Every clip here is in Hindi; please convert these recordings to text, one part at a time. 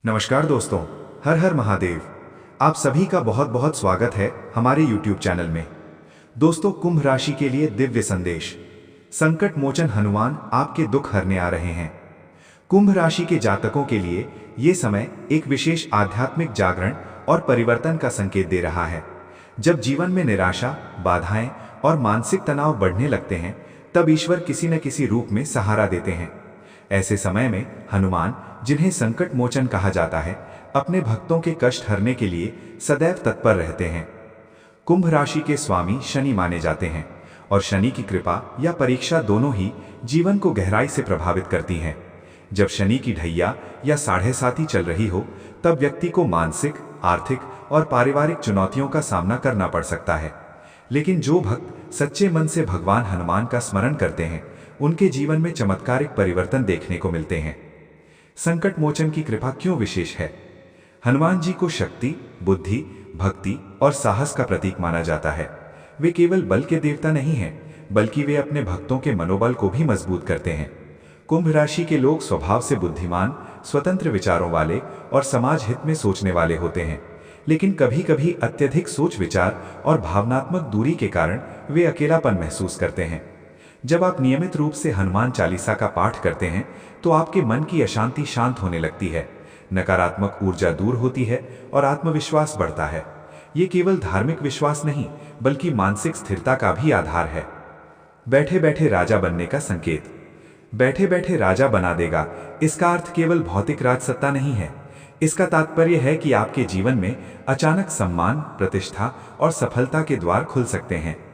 नमस्कार दोस्तों, हर हर महादेव। आप सभी का बहुत बहुत स्वागत है हमारे YouTube चैनल में। दोस्तों, कुंभ राशि के लिए दिव्य संदेश। संकट मोचन हनुमान आपके दुख हरने आ रहे हैं। कुंभ राशि के जातकों के लिए ये समय एक विशेष आध्यात्मिक जागरण और परिवर्तन का संकेत दे रहा है। जब जीवन में निराशा, बाधाएं और मानसिक तनाव बढ़ने लगते हैं, तब ईश्वर किसी न किसी रूप में सहारा देते हैं। ऐसे समय में हनुमान, जिन्हें संकट मोचन कहा जाता है, अपने भक्तों के कष्ट हरने के लिए सदैव तत्पर रहते हैं। कुंभ राशि के स्वामी शनि माने जाते हैं और शनि की कृपा या परीक्षा दोनों ही जीवन को गहराई से प्रभावित करती हैं। जब शनि की ढैया या साढ़े साती चल रही हो, तब व्यक्ति को मानसिक, आर्थिक और पारिवारिक चुनौतियों का सामना करना पड़ सकता है। लेकिन जो भक्त सच्चे मन से भगवान हनुमान का स्मरण करते हैं, उनके जीवन में चमत्कारिक परिवर्तन देखने को मिलते हैं। संकट मोचन की कृपा क्यों विशेष है? हनुमान जी को शक्ति, बुद्धि, भक्ति और साहस का प्रतीक माना जाता है। वे केवल बल के देवता नहीं हैं, बल्कि वे अपने भक्तों के मनोबल को भी मजबूत करते हैं। कुंभ राशि के लोग स्वभाव से बुद्धिमान, स्वतंत्र विचारों वाले और समाज हित में सोचने वाले होते हैं। लेकिन कभी कभी अत्यधिक सोच विचार और भावनात्मक दूरी के कारण वे अकेलापन महसूस करते हैं। जब आप नियमित रूप से हनुमान चालीसा का पाठ करते हैं, तो आपके मन की अशांति शांत होने लगती है, नकारात्मक ऊर्जा दूर होती है और आत्मविश्वास बढ़ता है। ये केवल धार्मिक विश्वास नहीं, बल्कि मानसिक स्थिरता का भी आधार है। बैठे बैठे राजा बनने का संकेत। बैठे बैठे राजा बना देगा, इसका अर्थ केवल भौतिक राजसत्ता नहीं है। इसका तात्पर्य है कि आपके जीवन में अचानक सम्मान, प्रतिष्ठा और सफलता के द्वार खुल सकते हैं।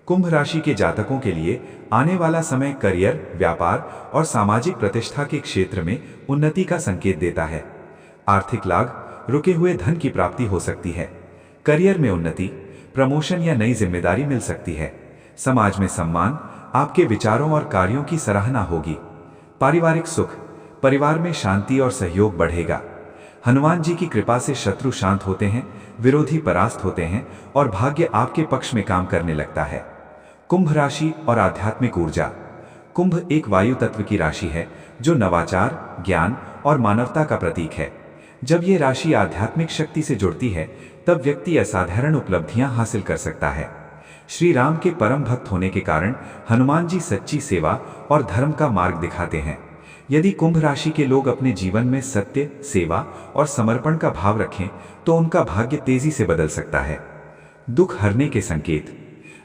कुंभ राशि के जातकों के लिए आने वाला समय करियर, व्यापार और सामाजिक प्रतिष्ठा के क्षेत्र में उन्नति का संकेत देता है। आर्थिक लाभ, रुके हुए धन की प्राप्ति हो सकती है। करियर में उन्नति, प्रमोशन या नई जिम्मेदारी मिल सकती है। समाज में सम्मान, आपके विचारों और कार्यों की सराहना होगी। पारिवारिक सुख, परिवार में शांति और सहयोग बढ़ेगा। हनुमान जी की कृपा से शत्रु शांत होते हैं, विरोधी परास्त होते हैं और भाग्य आपके पक्ष में काम करने लगता है। कुंभ राशि और आध्यात्मिक ऊर्जा। कुंभ एक वायु तत्व की राशि है, जो नवाचार, ज्ञान और मानवता का प्रतीक है। जब ये राशि आध्यात्मिक शक्ति से जुड़ती है, तब व्यक्ति असाधारण उपलब्धियां हासिल कर सकता है। श्री राम के परम भक्त होने के कारण हनुमान जी सच्ची सेवा और धर्म का मार्ग दिखाते हैं। यदि कुंभ राशि के लोग अपने जीवन में सत्य, सेवा और समर्पण का भाव रखें, तो उनका भाग्य तेजी से बदल सकता है। दुख हरने के संकेत।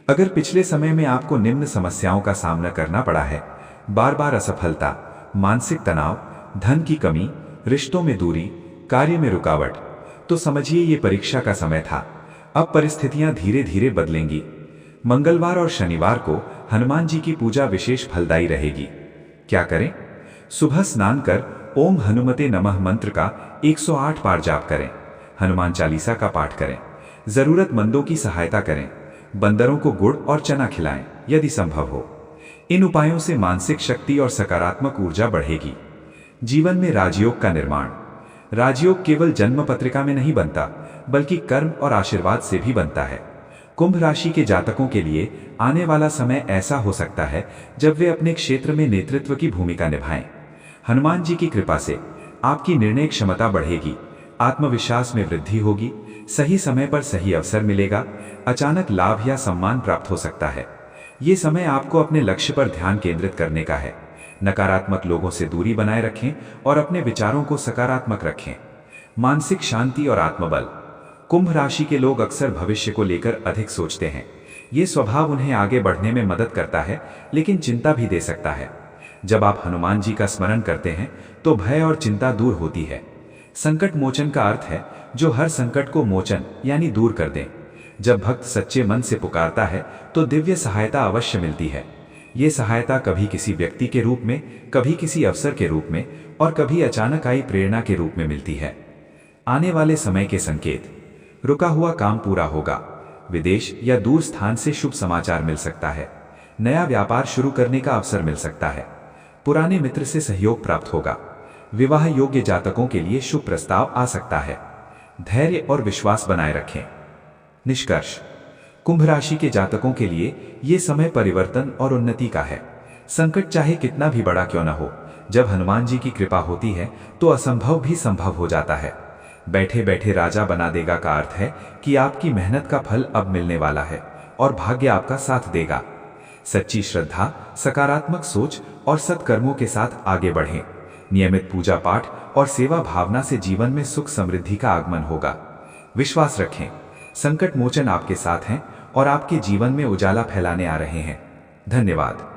अगर पिछले समय में आपको निम्न समस्याओं का सामना करना पड़ा है, बार बार असफलता, मानसिक तनाव, धन की कमी, रिश्तों में दूरी, कार्य में रुकावट, तो समझिए ये परीक्षा का समय था। अब परिस्थितियां धीरे धीरे बदलेंगी। मंगलवार और शनिवार को हनुमान जी की पूजा विशेष फलदायी रहेगी। क्या करें? सुबह स्नान कर ओम हनुमते नमः मंत्र का 108 बार जाप करें। हनुमान चालीसा का पाठ करें। जरूरतमंदों की सहायता करें। बंदरों को गुड़ और चना खिलाएं यदि संभव हो। इन उपायों से मानसिक शक्ति और सकारात्मक ऊर्जा बढ़ेगी। जीवन में राजयोग का निर्माण। राजयोग केवल जन्म पत्रिका में नहीं बनता, बल्कि कर्म और आशीर्वाद से भी बनता है। कुंभ राशि के जातकों के लिए आने वाला समय ऐसा हो सकता है जब वे अपने क्षेत्र में नेतृत्व की भूमिका निभाएं। हनुमान जी की कृपा से आपकी निर्णय क्षमता बढ़ेगी, आत्मविश्वास में वृद्धि होगी, सही समय पर सही अवसर मिलेगा, अचानक लाभ या सम्मान प्राप्त हो सकता है। ये समय आपको अपने लक्ष्य पर ध्यान केंद्रित करने का है। नकारात्मक लोगों से दूरी बनाए रखें और अपने विचारों को सकारात्मक रखें। मानसिक शांति और आत्मबल। कुंभ राशि के लोग अक्सर भविष्य को लेकर अधिक सोचते हैं। ये स्वभाव उन्हें आगे बढ़ने में मदद करता है, लेकिन चिंता भी दे सकता है। जब आप हनुमान जी का स्मरण करते हैं, तो भय और चिंता दूर होती है। संकट मोचन का अर्थ है जो हर संकट को मोचन यानी दूर कर दें। जब भक्त सच्चे मन से पुकारता है, तो दिव्य सहायता अवश्य मिलती है। ये सहायता कभी किसी व्यक्ति के रूप में, कभी किसी अवसर के रूप में और कभी अचानक आई प्रेरणा के रूप में मिलती है। आने वाले समय के संकेत। रुका हुआ काम पूरा होगा। विदेश या दूर स्थान से शुभ समाचार मिल सकता है। नया व्यापार शुरू करने का अवसर मिल सकता है। पुराने मित्र से सहयोग प्राप्त होगा। विवाह योग्य जातकों के लिए शुभ प्रस्ताव आ सकता है। धैर्य और विश्वास बनाए रखें। निष्कर्ष। कुंभ राशि के जातकों के लिए ये समय परिवर्तन और उन्नति का है। संकट चाहे कितना भी बड़ा क्यों न हो, जब हनुमान जी की कृपा होती है तो असंभव भी संभव हो जाता है। बैठे बैठे राजा बना देगा का अर्थ है कि आपकी मेहनत का फल अब मिलने वाला है और भाग्य आपका साथ देगा। सच्ची श्रद्धा, सकारात्मक सोच और सत्कर्मों के साथ आगे बढ़ें। नियमित पूजा पाठ और सेवा भावना से जीवन में सुख समृद्धि का आगमन होगा। विश्वास रखें, संकट मोचन आपके साथ हैं और आपके जीवन में उजाला फैलाने आ रहे हैं। धन्यवाद।